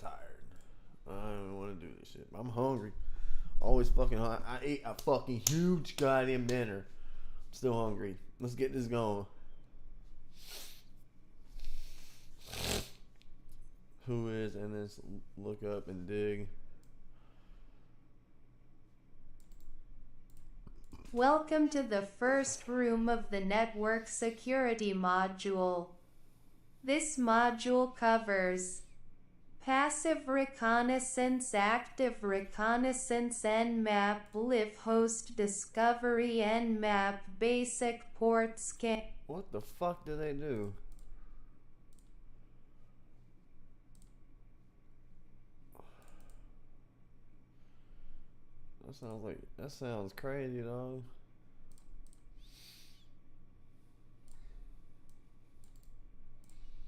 tired. I don't want to do this shit. I'm hungry. Always fucking hungry. I ate a fucking huge goddamn dinner. I'm still hungry. Let's get this going. Who is in this? Look up and dig. Welcome to the first room of the network security module. This module covers passive reconnaissance, active reconnaissance, Nmap, live host discovery, Nmap, basic port scan. What the fuck do they do? That sounds crazy, dog.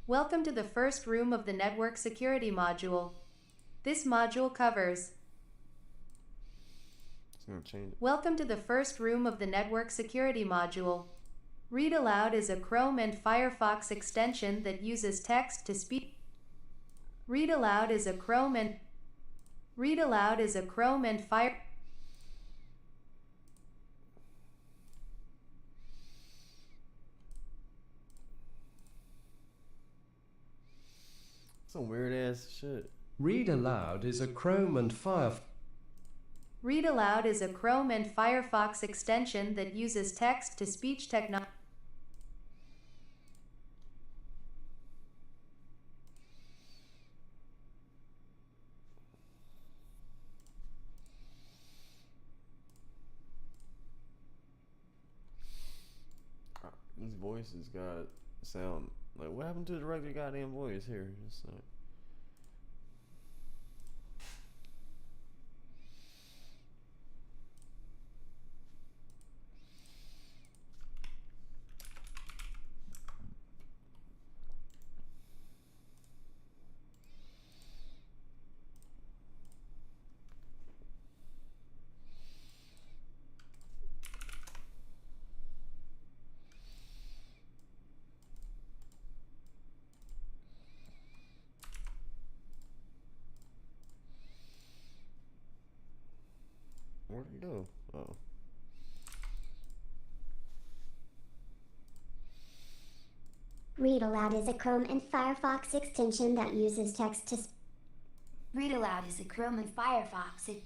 Welcome to the first room of the network security module. This module covers It's gonna change it. Welcome to the first room of the network security module. Read aloud is a Chrome and Firefox extension that uses text-to-speech. Read aloud is a Chrome and Fire. Some weird ass shit. Read aloud is a Chrome and Firefox. Read aloud is a Chrome and Firefox extension that uses text-to-speech technology. These voices got sound like, what happened to the regular goddamn voice here? Just like, where'd it go? Oh. Read aloud is a Chrome and Firefox extension that uses text to Read aloud is a Chrome and Firefox.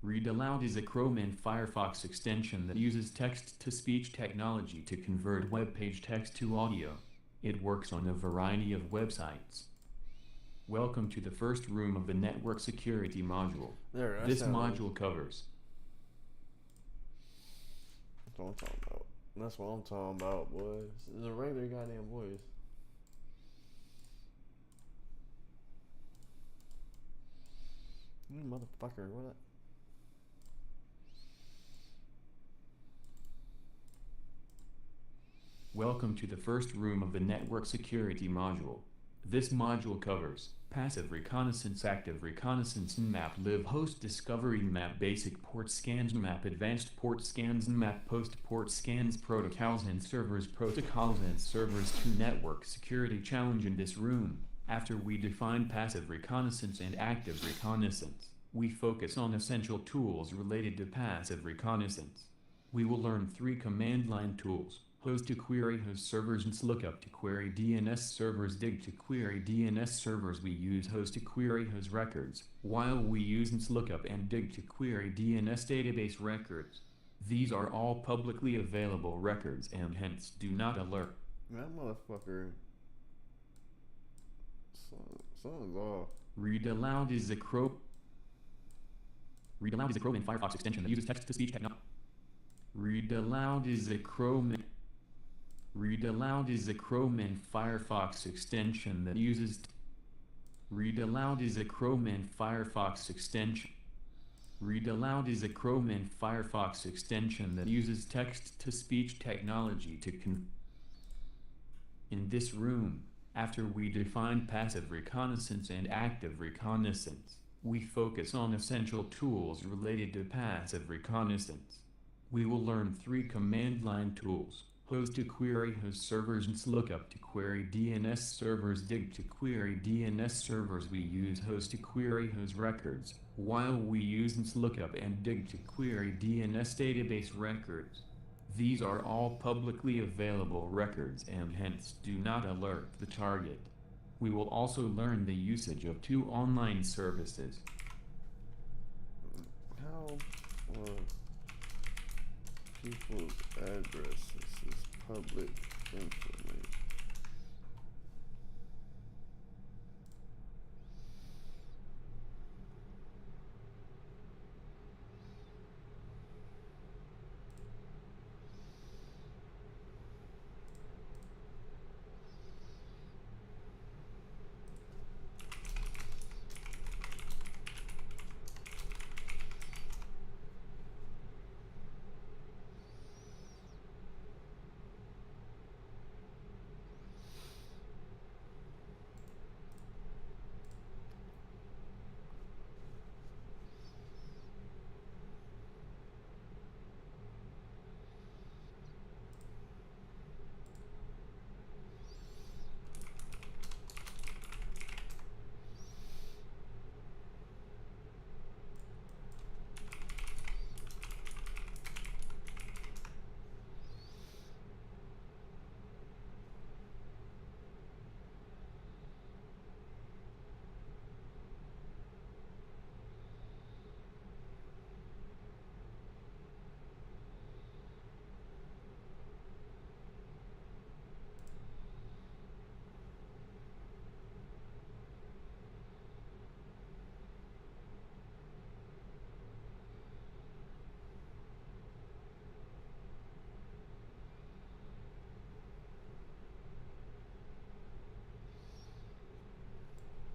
Read aloud is a Chrome and Firefox extension that uses text-to-speech technology to convert web page text to audio. It works on a variety of websites. Welcome to the first room of the network security module. This module covers. That's what I'm talking about. That's what I'm talking about, boy. It's a regular goddamn voice. You motherfucker, what? Welcome to the first room of the network security module. This module covers passive reconnaissance, active reconnaissance, Nmap, live host discovery, Nmap, basic port scans, Nmap, advanced port scans, Nmap, post port scans, protocols and servers to network security challenge. In this room, after we define passive reconnaissance and active reconnaissance, we focus on essential tools related to passive reconnaissance. We will learn 3 command line tools: host to query host servers, and lookup to query DNS servers, dig to query DNS servers. We use host to query host records, while we use lookup and dig to query DNS database records. These are all publicly available records and hence do not alert. That motherfucker. Something's off. Read aloud is a Chrome and Firefox extension that uses text-to-speech technology. Read aloud is a Chrome and Firefox extension that uses. Read aloud is a Chrome and Firefox extension. Read aloud is a Chrome and Firefox extension that uses text-to-speech technology to In this room, after we define passive reconnaissance and active reconnaissance, we focus on essential tools related to passive reconnaissance. We will learn 3 command line tools: Host to query host servers and lookup to query DNS servers dig to query DNS servers. We use host to query host records, while we use lookup and dig to query DNS database records. These are all publicly available records and hence do not alert the target. We will also learn the usage of two online services. How are people's addresses is public information?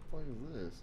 What the fuck is this?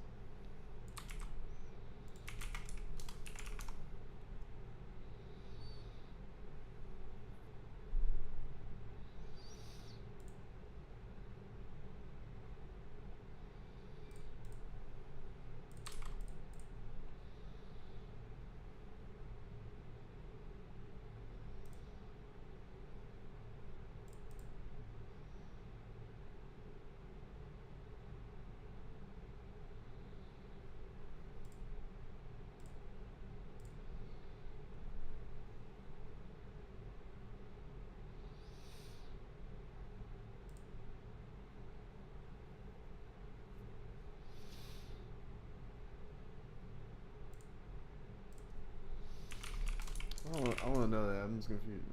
I want to know that. I'm just confused.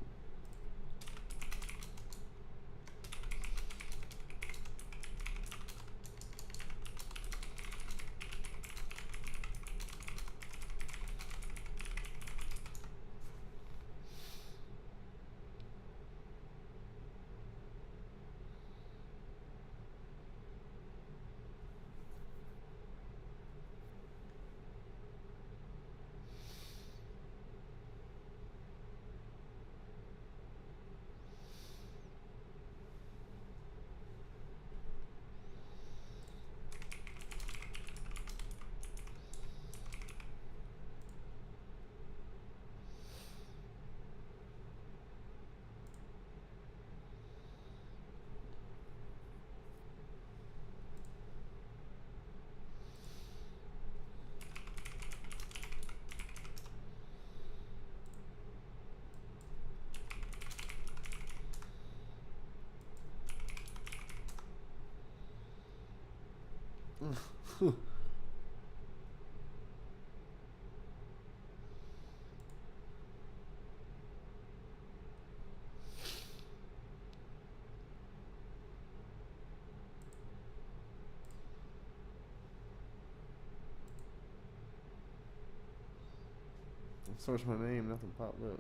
Search my name, nothing popped up.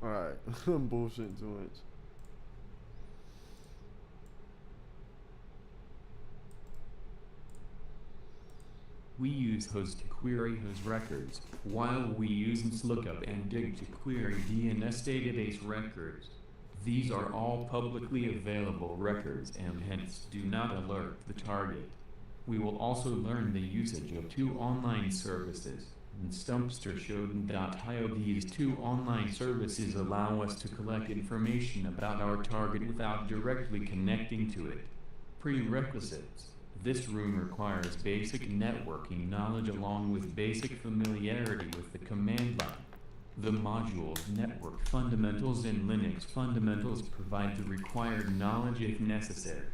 Alright, I'm bullshitting too much. We use host to query host records, while we use lookup and dig to query DNS database records. These are all publicly available records and hence do not alert the target. We will also learn the usage of two online services. And Stumpster.io. These two online services allow us to collect information about our target without directly connecting to it. Prerequisites. This room requires basic networking knowledge along with basic familiarity with the command line. The modules Network Fundamentals and Linux Fundamentals provide the required knowledge if necessary.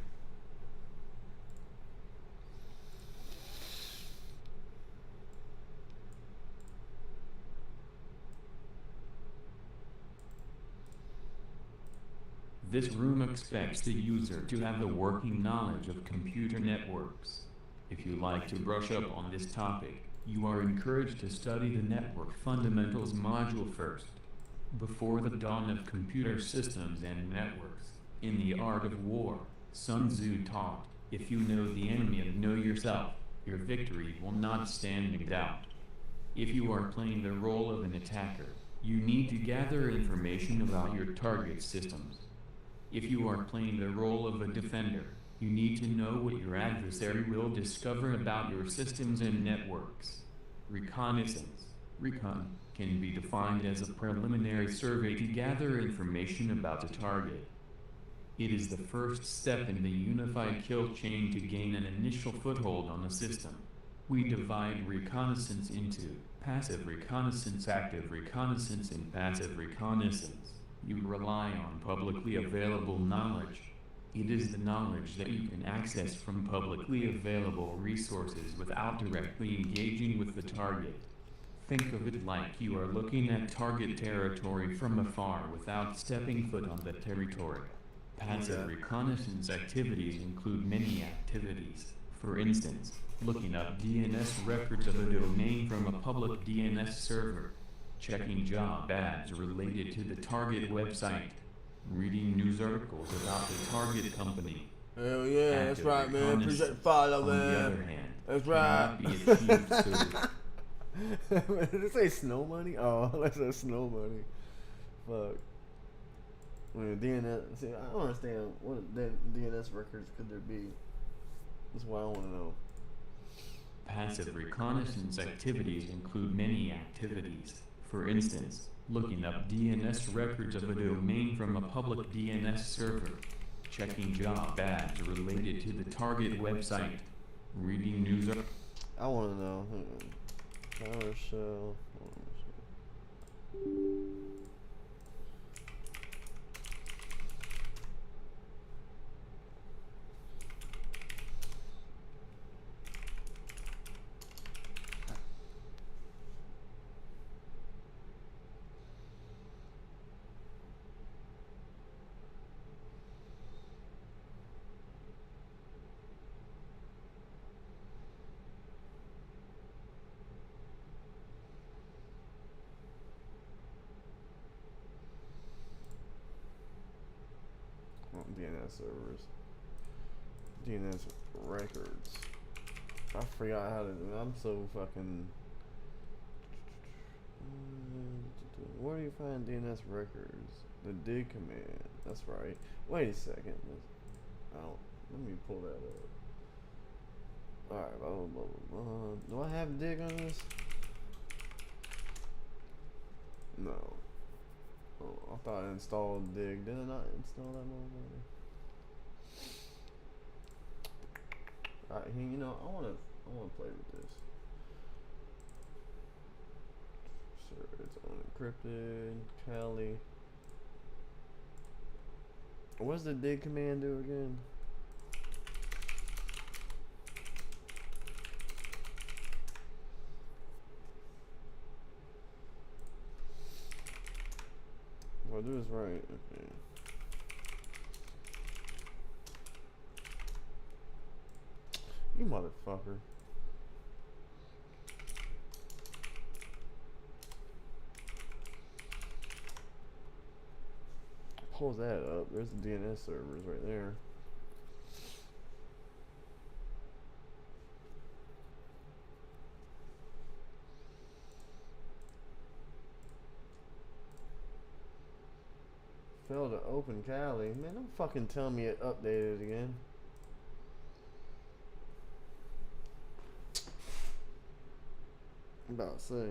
This room expects the user to have a working knowledge of computer networks. If you like to brush up on this topic, you are encouraged to study the Network Fundamentals module first. Before the dawn of computer systems and networks, in the art of war, Sun Tzu taught, if you know the enemy and know yourself, your victory will not stand in doubt. If you are playing the role of an attacker, you need to gather information about your target systems. If you are playing the role of a defender, you need to know what your adversary will discover about your systems and networks. Reconnaissance, recon, can be defined as a preliminary survey to gather information about a target. It is the first step in the unified kill chain to gain an initial foothold on a system. We divide reconnaissance into passive reconnaissance, active reconnaissance, and passive reconnaissance. You rely on publicly available knowledge. It is the knowledge that you can access from publicly available resources without directly engaging with the target. Think of it like you are looking at target territory from afar without stepping foot on the territory. Passive reconnaissance activities include many activities. For instance, looking up DNS records of a domain from a public DNS server, checking job ads related to the target website, reading news articles about the target company. Hell yeah, that's right, man. Appreciate the follow, man. On the other hand, that's right. cannot be achieved so Did it say snow money? Oh, that's a snow money. Fuck. When DNS, see, I don't understand what DNS records could there be. That's what I want to know. Passive reconnaissance activities include many activities. For instance, looking up DNS records of a domain from a public DNS server, checking job ads related to the target website, reading news. I want to know. PowerShell. DNS servers, DNS records. I forgot how to do it. I'm so fucking. Where do you find DNS records? The dig command. That's right. Wait a second. Let me pull that up. Alright, blah, blah, blah, blah. Do I have dig on this? No. Oh, I thought I installed dig. Did I not install that motherfucker? Alright, you know, I wanna play with this. Sure, it's unencrypted. Kali. What's the dig command do again? Well, do this right. Okay. You motherfucker. pulls that up, there's the DNS servers right there. Failed to open Cali. Man, don't fucking tell me it updated again. I'm about to say.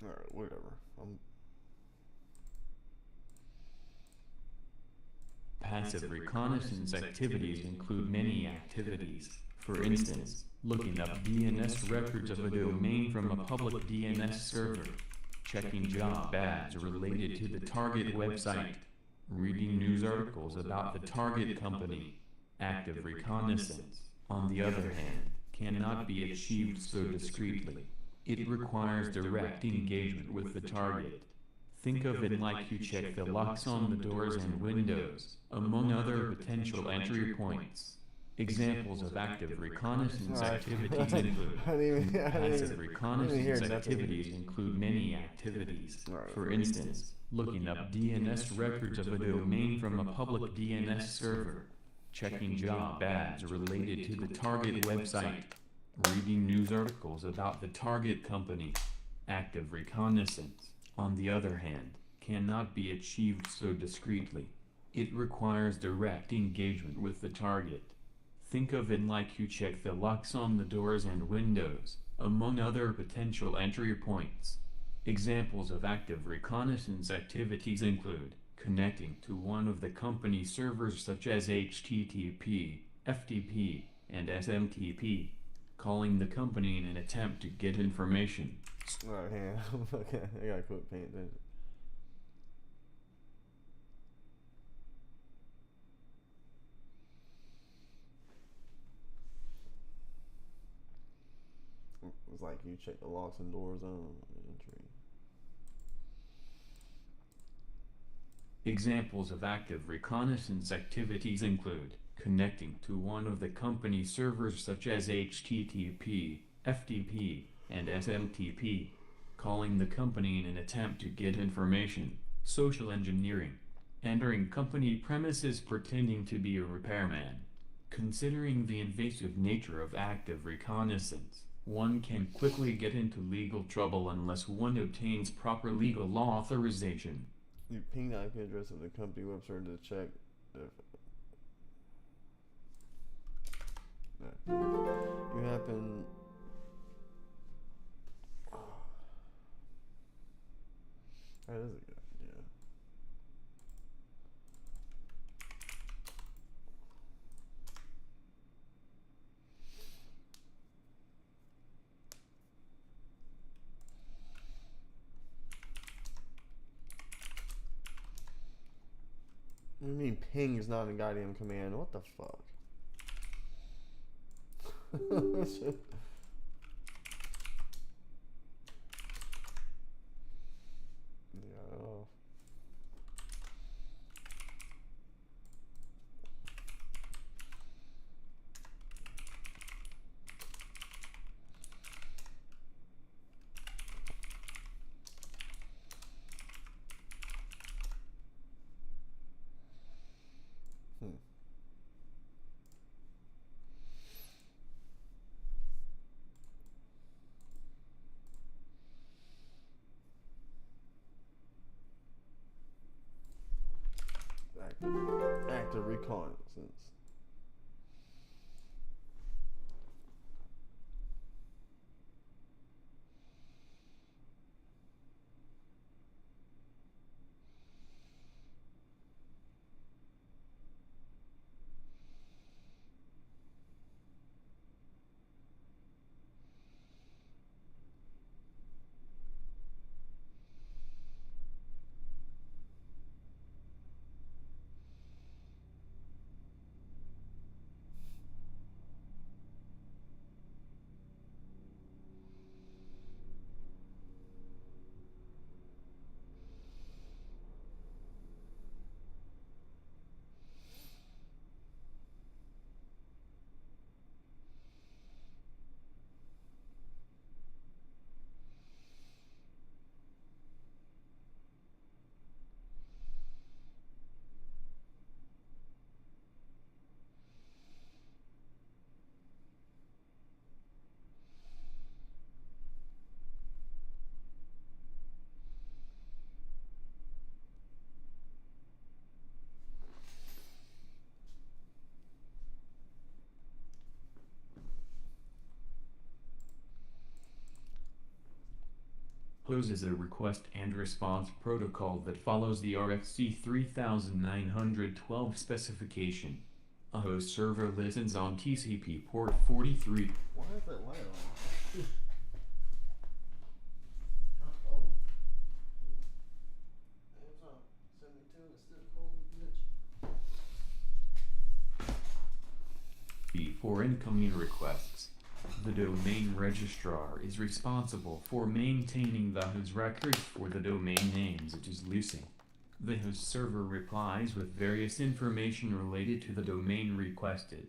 Alright, whatever. Passive reconnaissance activities include many activities. For instance, looking up DNS records of a domain from a public DNS server, checking job ads related to the target website, reading news articles about the target company. Active reconnaissance, on the other hand, cannot be achieved so discreetly. It requires direct engagement with the target. Think of it like you check the locks on the doors and windows, among other potential entry points. Examples of active reconnaissance activities include passive reconnaissance activities include many activities. For instance, looking up DNS records of a domain from a public DNS server, checking job ads related to the target website, reading news articles about the target company. Active reconnaissance, on the other hand, cannot be achieved so discreetly. It requires direct engagement with the target. Think of it like you check the locks on the doors and windows, among other potential entry points. Examples of active reconnaissance activities include connecting to one of the company's servers such as HTTP, FTP, and SMTP, calling the company in an attempt to get information. Alright, hang on. Okay, I gotta quit paying attention. It's like you check the locks and doors on entry. Examples of active reconnaissance activities include connecting to one of the company's servers such as HTTP, FTP, and SMTP, calling the company in an attempt to get information. Social engineering, entering company premises pretending to be a repairman. Considering the invasive nature of active reconnaissance, one can quickly get into legal trouble unless one obtains proper legal authorization. You ping the IP address of the company website to check if you happen. That is a good idea. What do you mean ping is not a goddamn command? What the fuck? Yeah. Hmm. Active reconnaissance. HOSE is a request and response protocol that follows the RFC 3912 specification. A host server listens on TCP port 43. Why is that light on? Amazon 72 instead of calling bitch. For incoming requests. The domain registrar is responsible for maintaining the host records for the domain names it is leasing. The host server replies with various information related to the domain requested.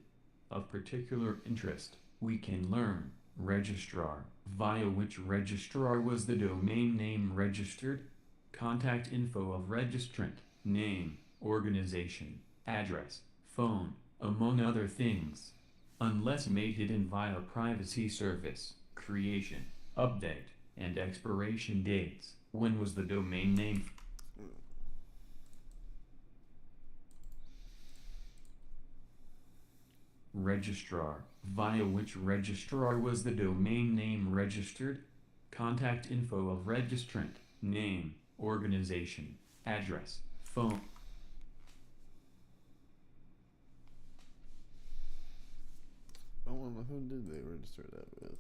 Of particular interest, we can learn registrar, via which registrar was the domain name registered, contact info of registrant, name, organization, address, phone, among other things. Unless made hidden via privacy service, creation, update, and expiration dates. When was the domain name? Registrar, via which registrar was the domain name registered, contact info of registrant, name, organization, address, phone. I wonder who did they register that with?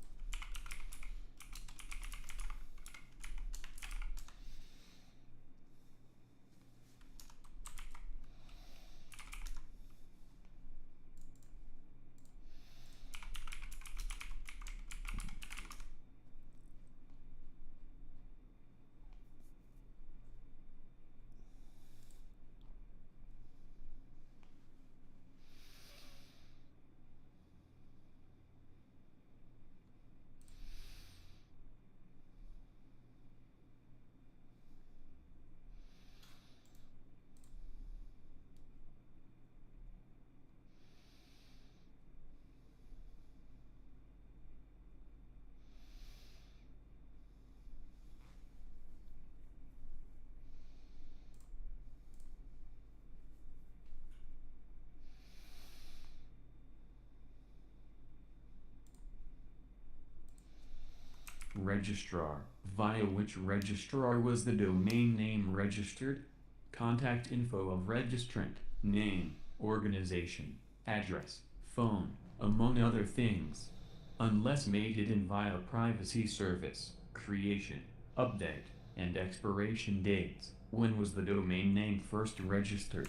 Registrar, via which registrar was the domain name registered, contact info of registrant, name, organization, address, phone, among other things. Unless made hidden via privacy service, creation, update, and expiration dates. When was the domain name first registered?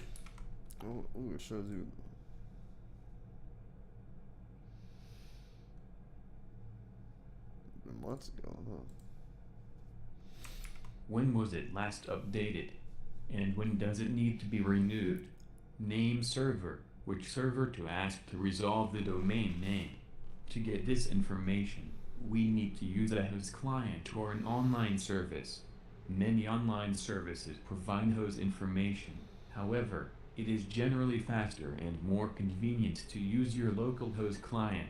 Oh, it shows you. Months ago, huh? When was it last updated? And when does it need to be renewed? Name server, which server to ask to resolve the domain name. To get this information, we need to use a host client or an online service. Many online services provide host information. However, It is generally faster and more convenient to use your local host client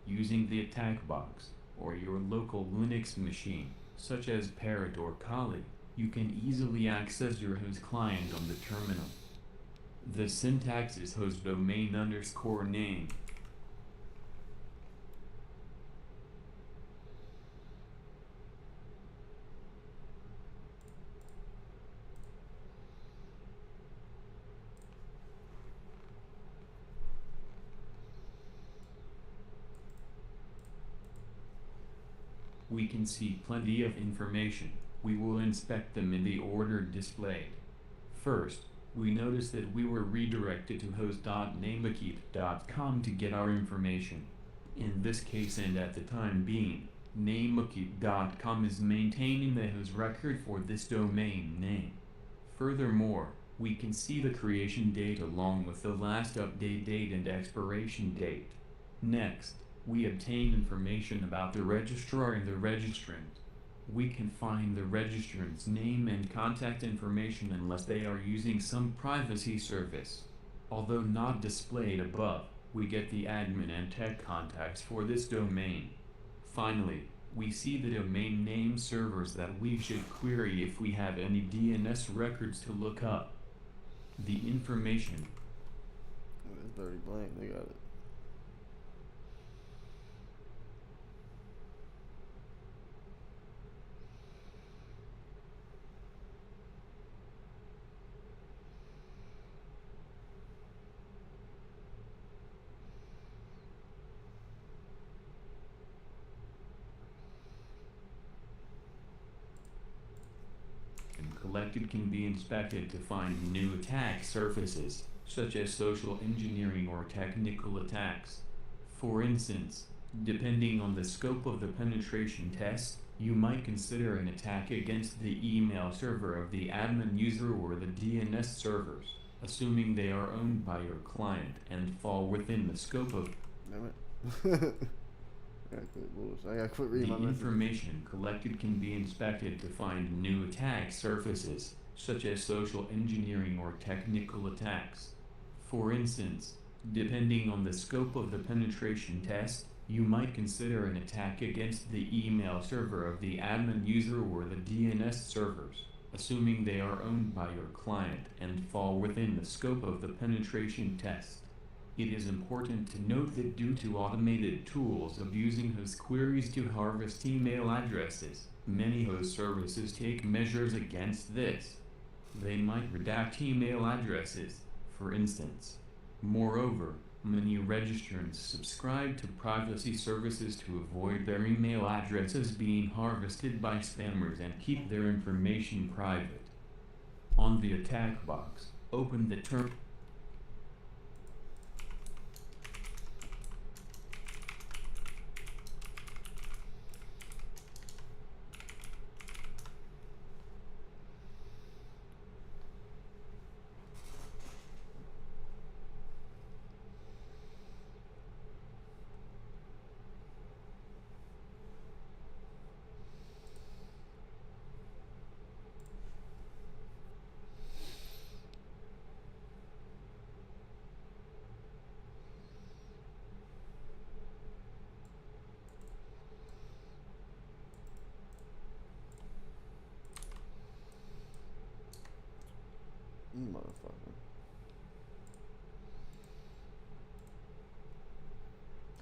using the attack box or your local Linux machine, such as Parrot or Kali. You can easily access your host client on the terminal. The syntax is host domain underscore name. We can see plenty of information. We will inspect them in the order displayed. First, we notice that we were redirected to host.namekeep.com to get our information. In this case and at the time being, namekeep.com is maintaining the host record for this domain name. Furthermore, we can see the creation date along with the last update date and expiration date. Next, we obtain information about the registrar and the registrant. We can find the registrant's name and contact information unless they are using some privacy service. Although not displayed above, we get the admin and tech contacts for this domain. Finally, we see the domain name servers that we should query if we have any DNS records to look up. The information. It's dirty blank. They got it. Collected can be inspected to find new attack surfaces, such as social engineering or technical attacks. For instance, depending on the scope of the penetration test, you might consider an attack against the email server of the admin user or the DNS servers, assuming they are owned by your client and fall within the scope of. Damn it. I gotta quit reading my The messages. information collected can be inspected to find new attack surfaces, such as social engineering or technical attacks. For instance, depending on the scope of the penetration test, you might consider an attack against the email server of the admin user or the DNS servers, assuming they are owned by your client and fall within the scope of the penetration test. It is important to note that due to automated tools abusing host queries to harvest email addresses, many host services take measures against this. They might redact email addresses, for instance. Moreover, many registrants subscribe to privacy services to avoid their email addresses being harvested by spammers and keep their information private. On the attack box, open the term. Motherfucker.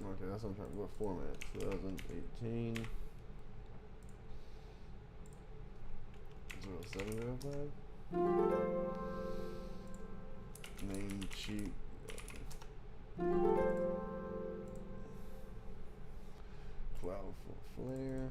Okay, that's what I'm trying to. What format? 2018. 0705. Name cheap. 12 for flare.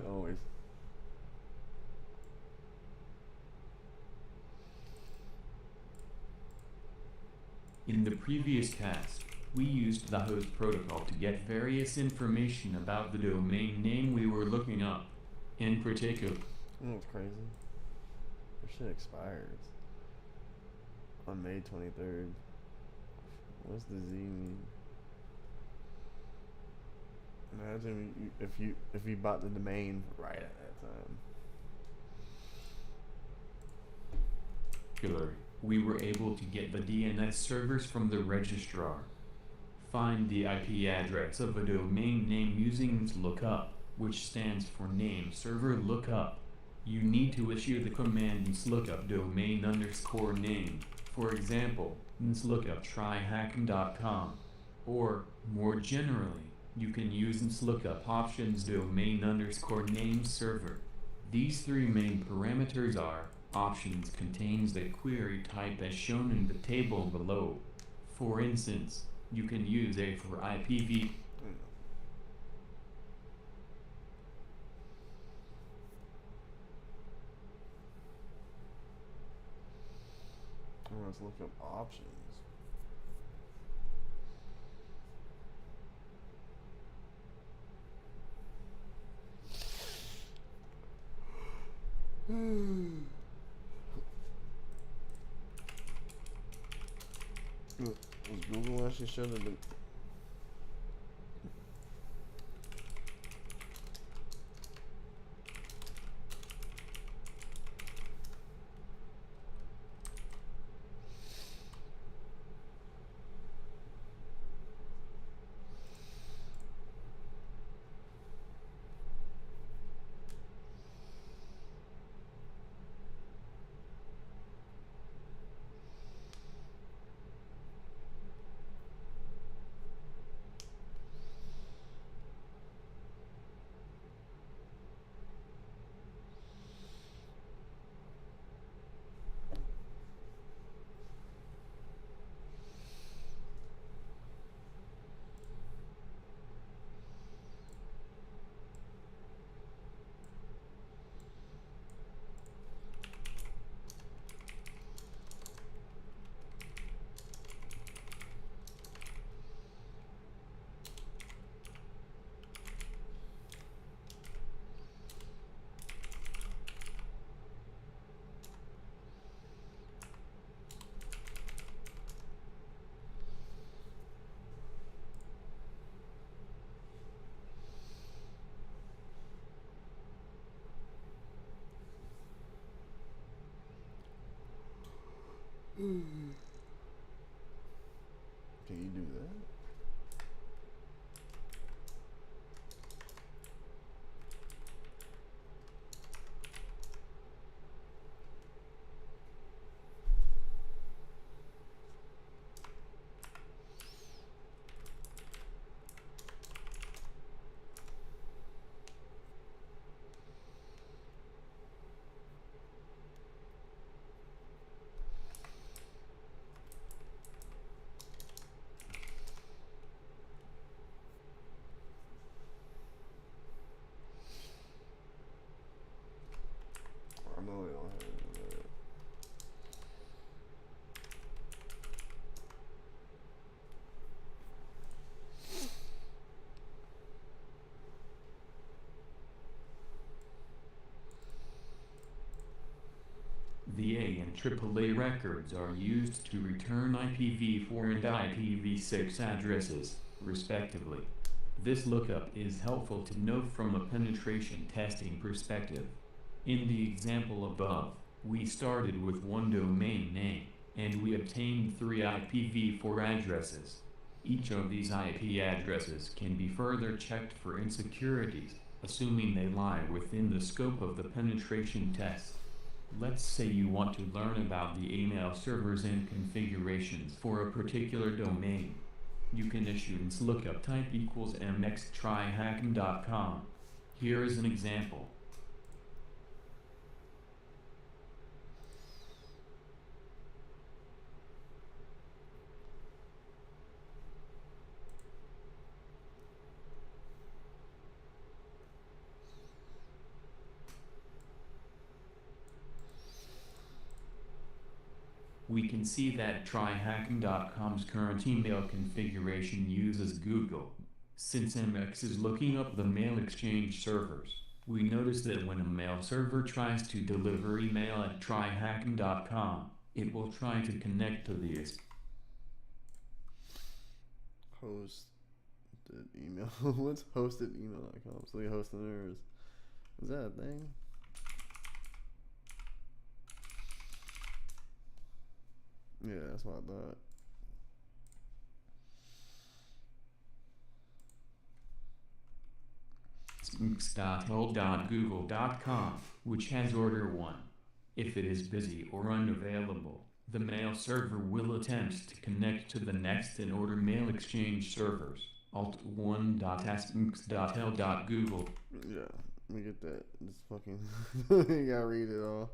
Always. In the previous task, we used the host protocol to get various information about the domain name we were looking up. In particular, You know what's crazy? This shit expires on May 23rd. What's the Z mean? Imagine if you bought the domain right at that time. we were able to get the DNS servers from the registrar. Find the IP address of a domain name using lookup, which stands for name server lookup. You need to issue the command lookup domain underscore name. For example, lookup TryHackMe.com. Or, more generally, you can use lookup options domain underscore name server. These three main parameters are: options contains the query type as shown in the table below. For instance, you can use A for IPv. Let's look up options. Was Google actually showing the Can you do that? I know they don't have it. The A and AAA records are used to return IPv4 and IPv6 addresses, respectively. This lookup is helpful to know from a penetration testing perspective. In the example above, we started with one domain name, and we obtained 3 IPv4 addresses. Each of these IP addresses can be further checked for insecurities, assuming they lie within the scope of the penetration test. Let's say you want to learn about the email servers and configurations for a particular domain. You can issue lookup type equals mx_tryhackme.com. Here is an example. We can see that TryHackMe.com's current email configuration uses Google. Since MX is looking up the mail exchange servers, we notice that when a mail server tries to deliver email at TryHackMe.com, it will try to connect to these. Hosted email. What's hosted email.com? So you hosting theirs. Is that a thing? Yeah, that's what I thought. Spooks.hole.google.com, which has order 1. If it is busy or unavailable, the mail server will attempt to connect to the next in order mail exchange servers. alt1.aspooks.hell.google. Yeah, let me get that. Just fucking. You gotta read it all.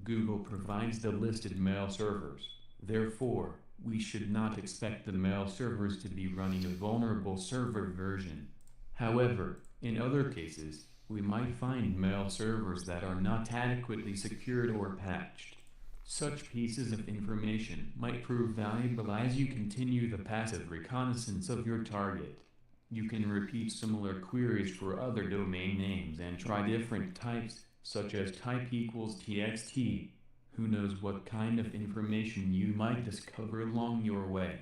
Google provides the listed mail servers. Therefore, we should not expect the mail servers to be running a vulnerable server version. However, in other cases, we might find mail servers that are not adequately secured or patched. Such pieces of information might prove valuable as you continue the passive reconnaissance of your target. You can repeat similar queries for other domain names and try different types, such as type equals txt. Who knows what kind of information you might discover along your way.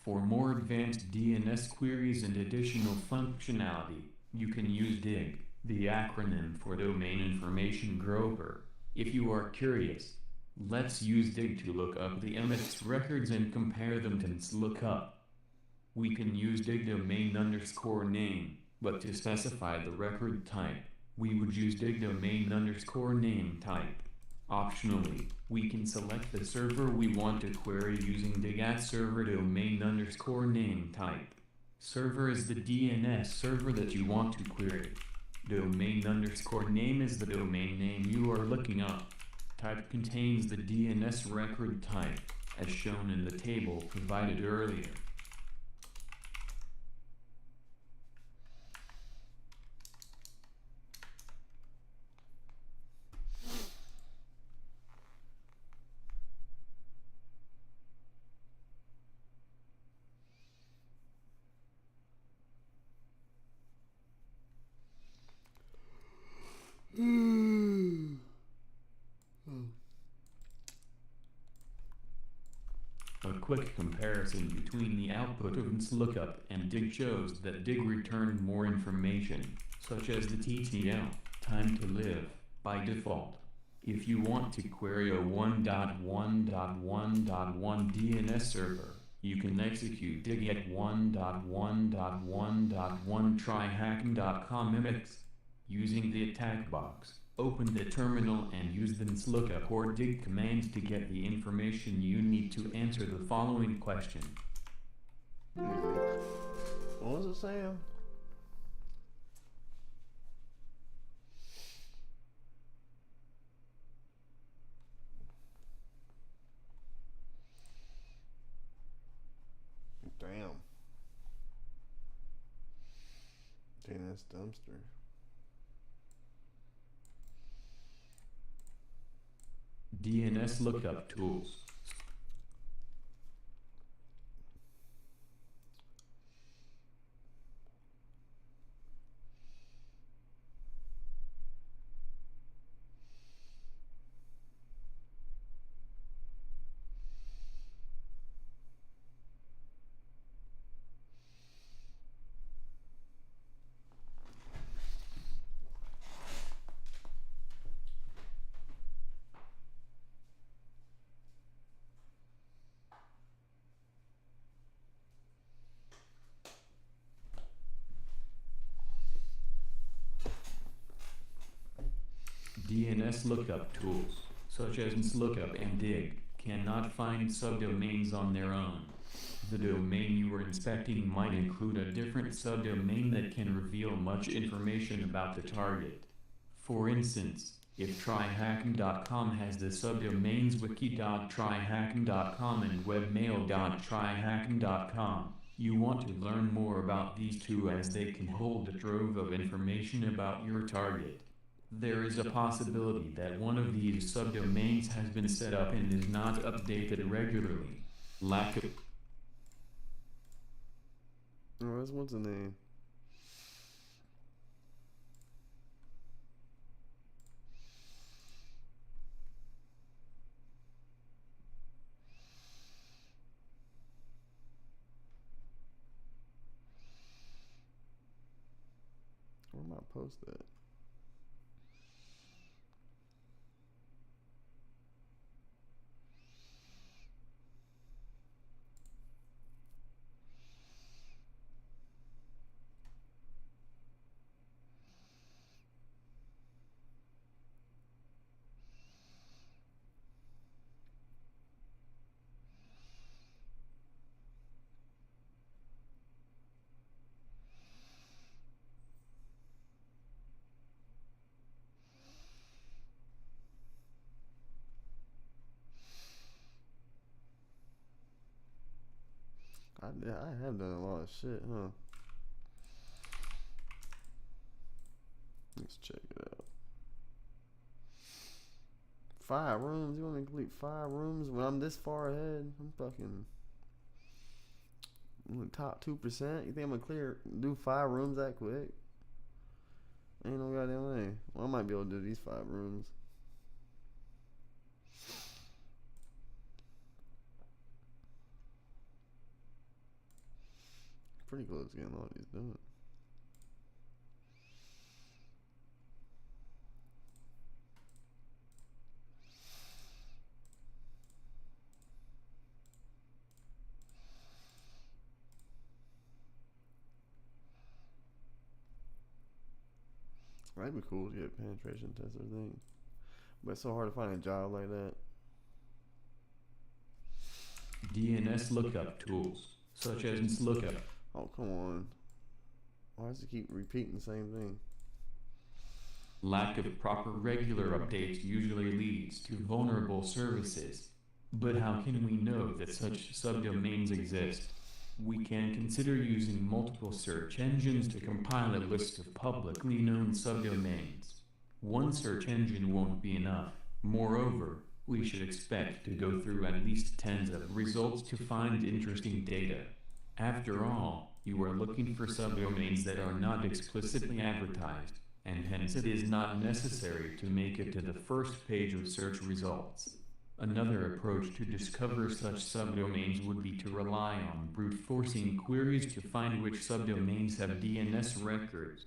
For more advanced DNS queries and additional functionality, you can use DIG, the acronym for Domain Information Groper. If you are curious, let's use DIG to look up the MX records and compare them to lookup. We can use DIG domain_name, but to specify the record type, we would use dig domain_name type. Optionally, we can select the server we want to query using dig@server domain_name type. Server is the DNS server that you want to query. Domain_name is the domain name you are looking up. Type contains the DNS record type, as shown in the table provided earlier. A quick comparison between the output of lookup and dig shows that dig returned more information, such as the TTL, time to live, by default. If you want to query a 1.1.1.1 DNS server, you can execute dig at 1.1.1.1 tryhackme.com mimics. Using the attack box, open the terminal and use the lookup or dig command to get the information you need to answer the following question. What was it saying? Damn. DNS dumpster. DNS lookup tools. DNS lookup tools, such as lookup and dig, cannot find subdomains on their own. The domain you are inspecting might include a different subdomain that can reveal much information about the target. For instance, if tryhackme.com has the subdomains wiki.tryhackme.com and webmail.tryhackme.com, you want to learn more about these two as they can hold a trove of information about your target. There is a possibility that one of these subdomains has been set up and is not updated regularly. Lack of Oh, that's what's the name? Where am I post that? I have done a lot of shit, huh? Let's check it out. 5 rooms? You want me to complete 5 rooms when I'm this far ahead? I'm the top 2%. You think I'm gonna do 5 rooms that quick? Ain't no goddamn way. Well, I might be able to do these 5 rooms. Pretty close to getting all these done. That'd be cool to get a penetration tester thing. But it's so hard to find a job like that. DNS lookup tools, such as lookup. Oh, come on. Why does it keep repeating the same thing? Lack of proper regular updates usually leads to vulnerable services. But how can we know that such subdomains exist? We can consider using multiple search engines to compile a list of publicly known subdomains. One search engine won't be enough. Moreover, we should expect to go through at least tens of results to find interesting data. After all, you are looking for subdomains that are not explicitly advertised, and hence it is not necessary to make it to the first page of search results. Another approach to discover such subdomains would be to rely on brute forcing queries to find which subdomains have DNS records.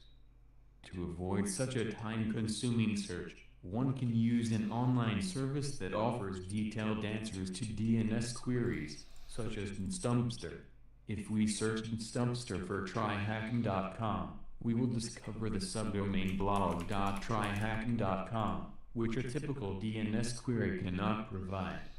To avoid such a time-consuming search, one can use an online service that offers detailed answers to DNS queries, such as Stumpster. If we search Stumpster for TryHackMe.com, we will discover the subdomain blog.tryhackme.com, which a typical DNS query cannot provide.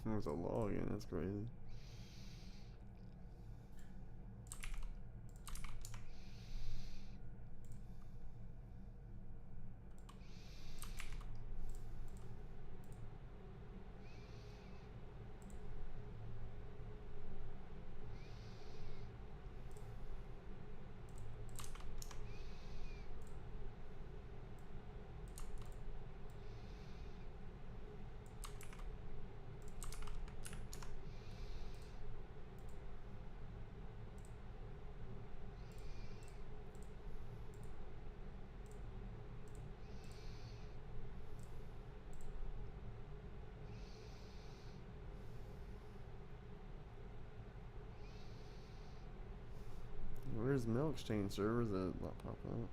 There's a login, that's crazy. Where's Mail Exchange servers that not pop up?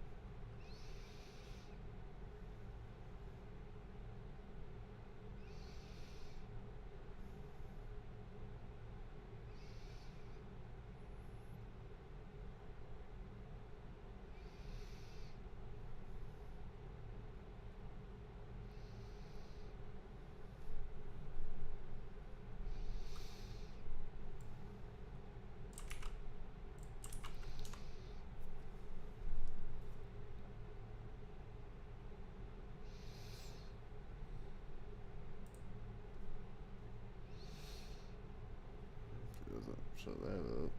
Shut that up.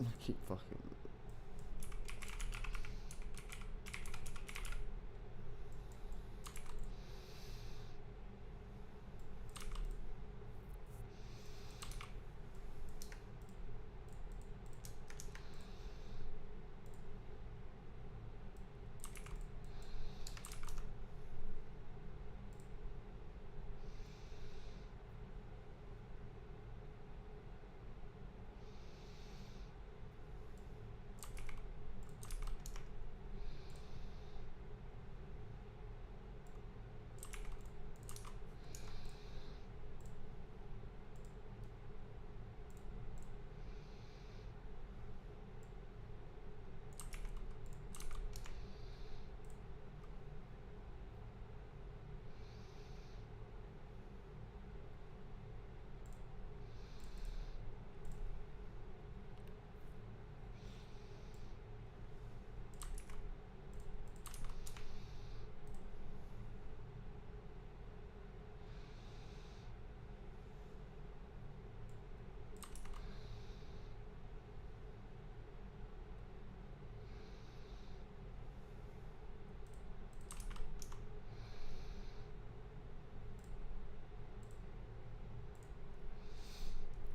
I keep fucking.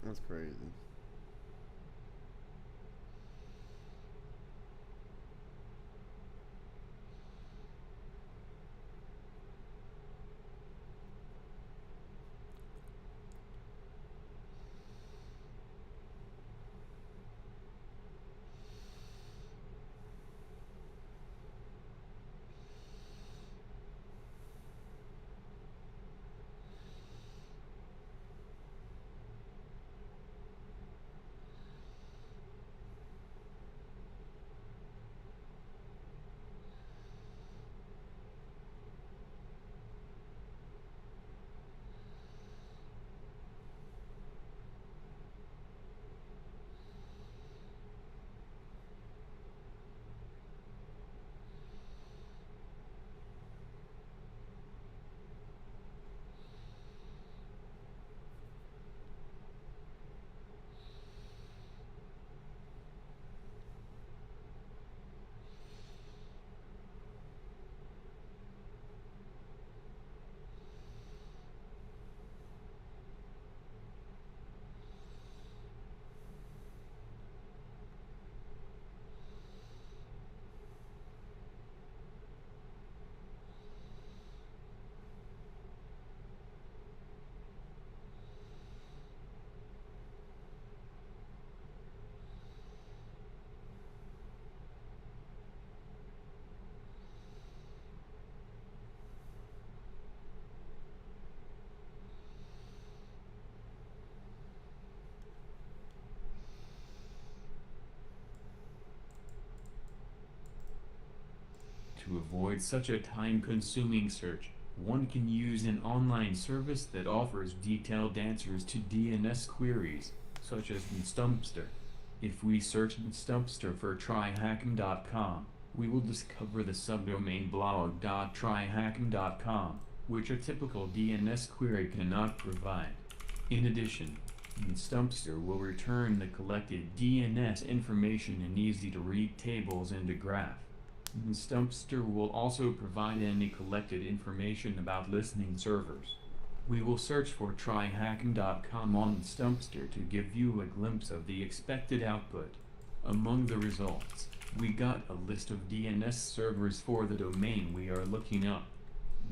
That's crazy. To avoid such a time-consuming search, one can use an online service that offers detailed answers to DNS queries, such as Stumpster. If we search Stumpster for TryHackMe.com, we will discover the subdomain blog.tryhackme.com, which a typical DNS query cannot provide. In addition, Stumpster will return the collected DNS information in easy-to-read tables and a graph. Stumpster will also provide any collected information about listening servers. We will search for TryHackMe.com on Stumpster to give you a glimpse of the expected output. Among the results, we got a list of DNS servers for the domain we are looking up.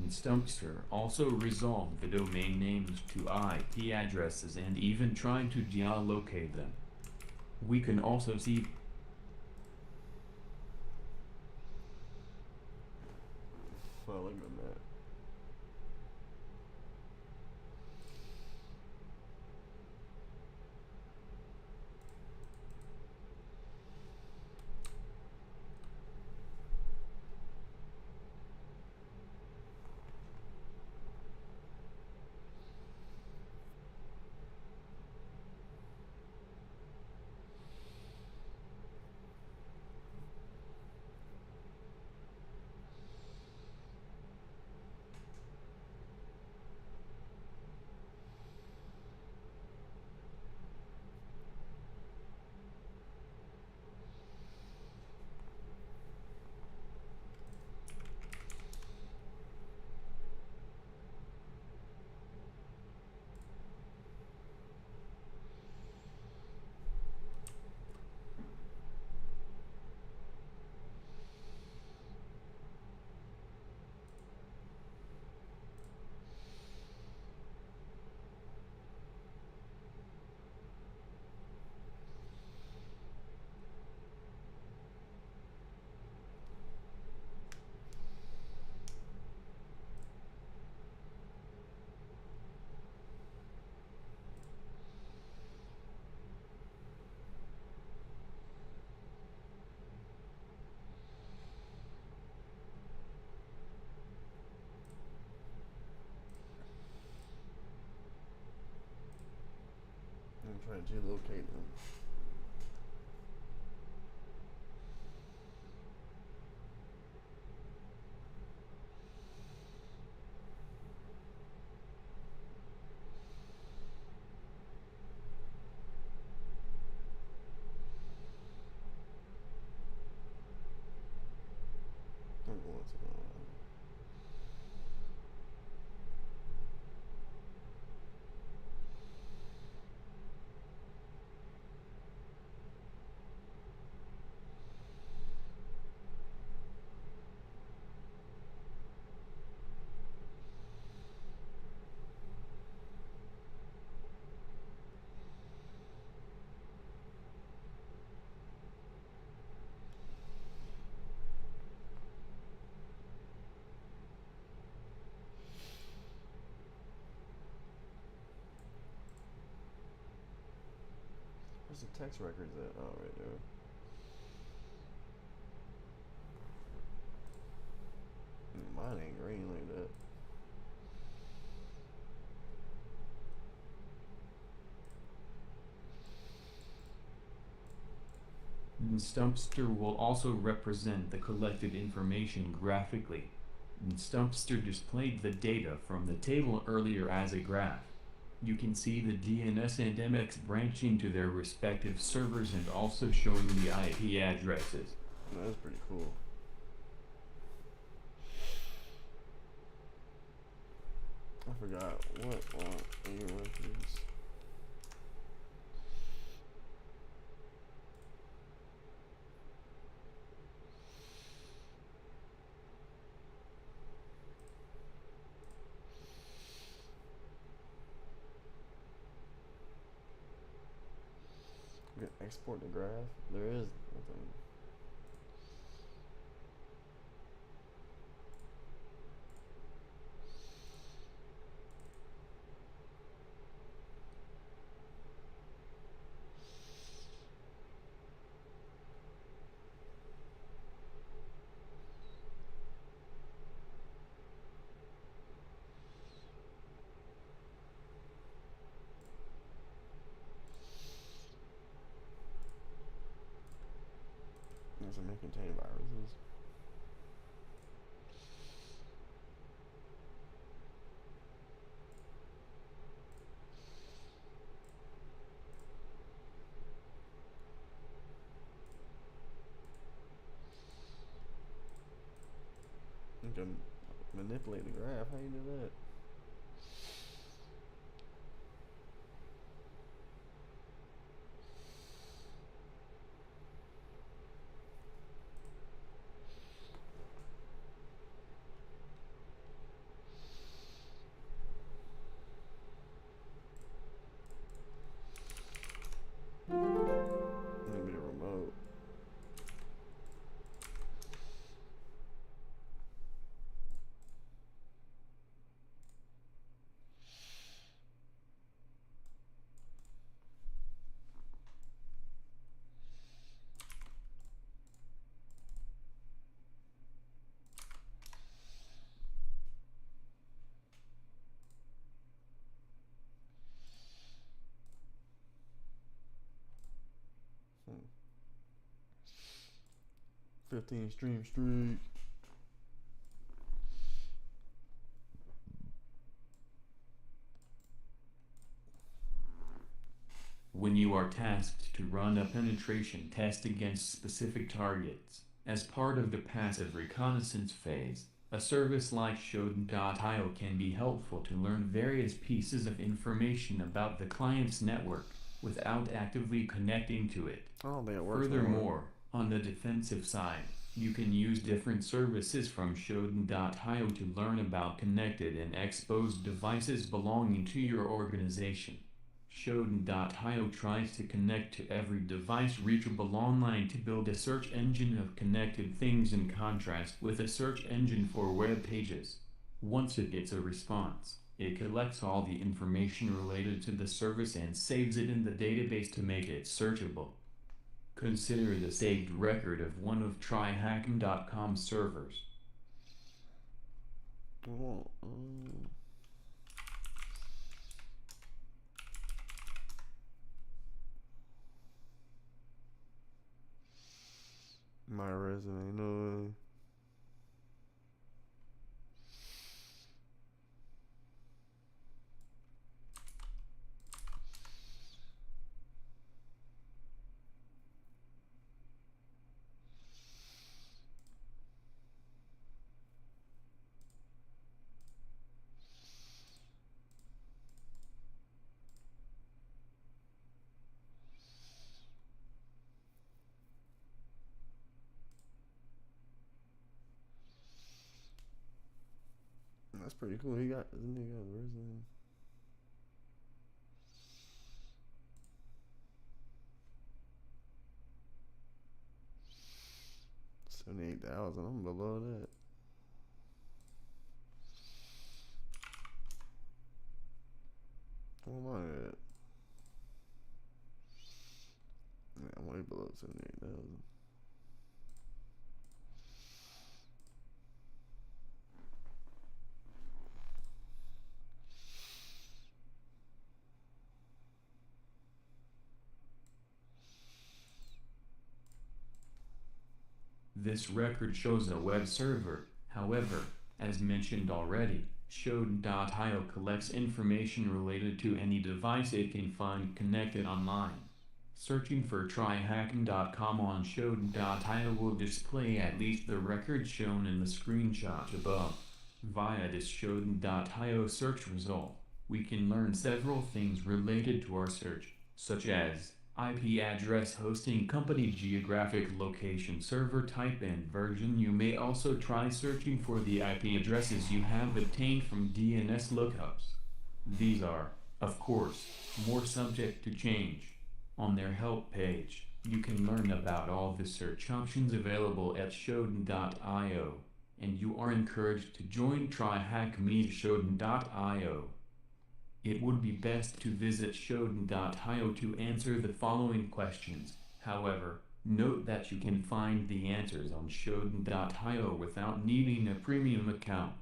Stumpster also resolved the domain names to IP addresses and even tried to geolocate them. We can also see Well, look at that. 。 . 。 . 。 . 。 . 。 . 。 . . . 。 . 。 . 。 . 。 . 。 . 。 . 。 . 。 . 。 。 . 。 。 . 。 。 . 。 . 。 。 . 。 . 。 . 。 . . and even tried to geolocate them. We can also see trying to geolocate them. I'm going to go on. Where's the text records at? Oh, right there. Mine ain't green like that. Stumpster will also represent the collected information graphically. Stumpster displayed the data from the table earlier as a graph. You can see the DNS and MX branching to their respective servers and also showing the IP addresses. That's pretty cool. I forgot what you records. You can export the graph. There is nothing. Does it may contain viruses? You can manipulate the graph. How you do that? Maybe a remote. Hmm. 15 stream streak. When you are tasked to run a penetration test against specific targets, as part of the passive reconnaissance phase, a service like Shodan.io can be helpful to learn various pieces of information about the client's network without actively connecting to it. I don't think it works. Furthermore, on the defensive side, you can use different services from Shodan.io to learn about connected and exposed devices belonging to your organization. Shodan.io tries to connect to every device reachable online to build a search engine of connected things in contrast with a search engine for web pages. Once it gets a response, it collects all the information related to the service and saves it in the database to make it searchable. Consider the saved record of one of TryHackMe.com's servers. Well, resume, no way. That's pretty cool. He got, isn't he got a resume? $78,000. I'm below that. What am I at? Yeah, I'm way below 78,000. This record shows a web server. However, as mentioned already, Shodan.io collects information related to any device it can find connected online. Searching for TryHackMe.com on Shodan.io will display at least the record shown in the screenshot above. Via this Shodan.io search result, we can learn several things related to our search, such as IP address, hosting company, geographic location, server type, and version. You may also try searching for the IP addresses you have obtained from DNS lookups. These are, of course, more subject to change. On their help page, you can learn about all the search options available at Shodan.io, and you are encouraged to join TryHackMe Shodan.io. It would be best to visit Shodan.io to answer the following questions. However, note that you can find the answers on Shodan.io without needing a premium account.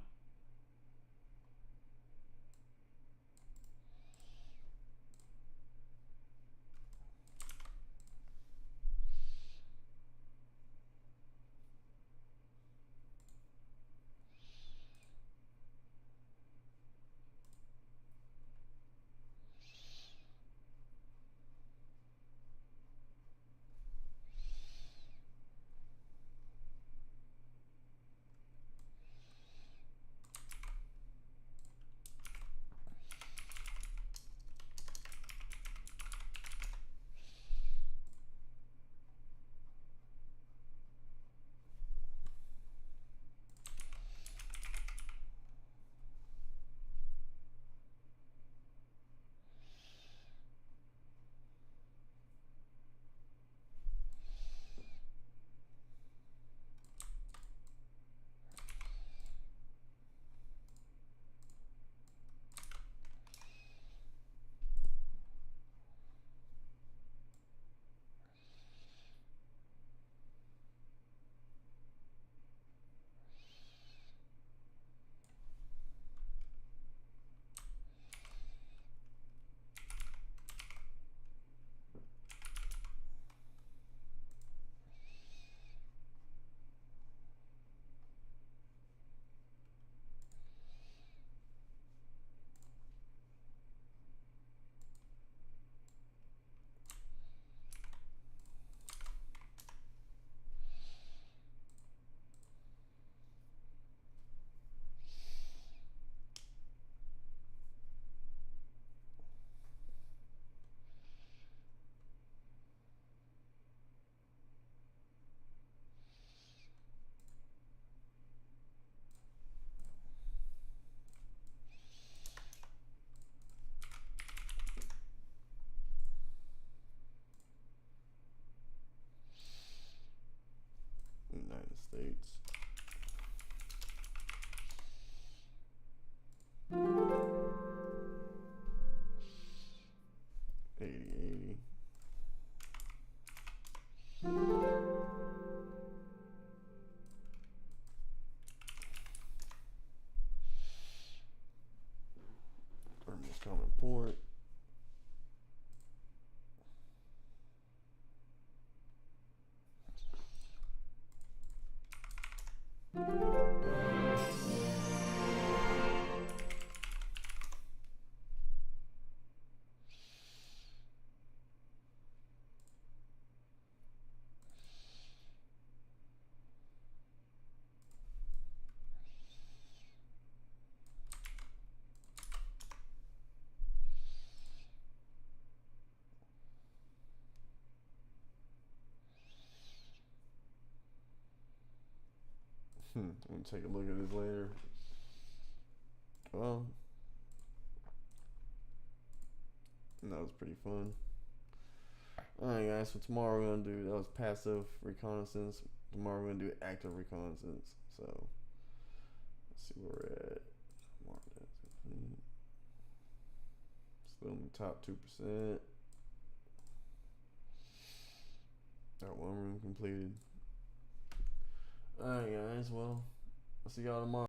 I'm gonna take a look at this later. Well, that was pretty fun. Alright guys, so tomorrow we're gonna do, that was passive reconnaissance. Tomorrow we're gonna do active reconnaissance. So let's see where we're at. Mark that complete. Still in the top 2%. Got one room completed. Alright guys, well, I'll see y'all tomorrow.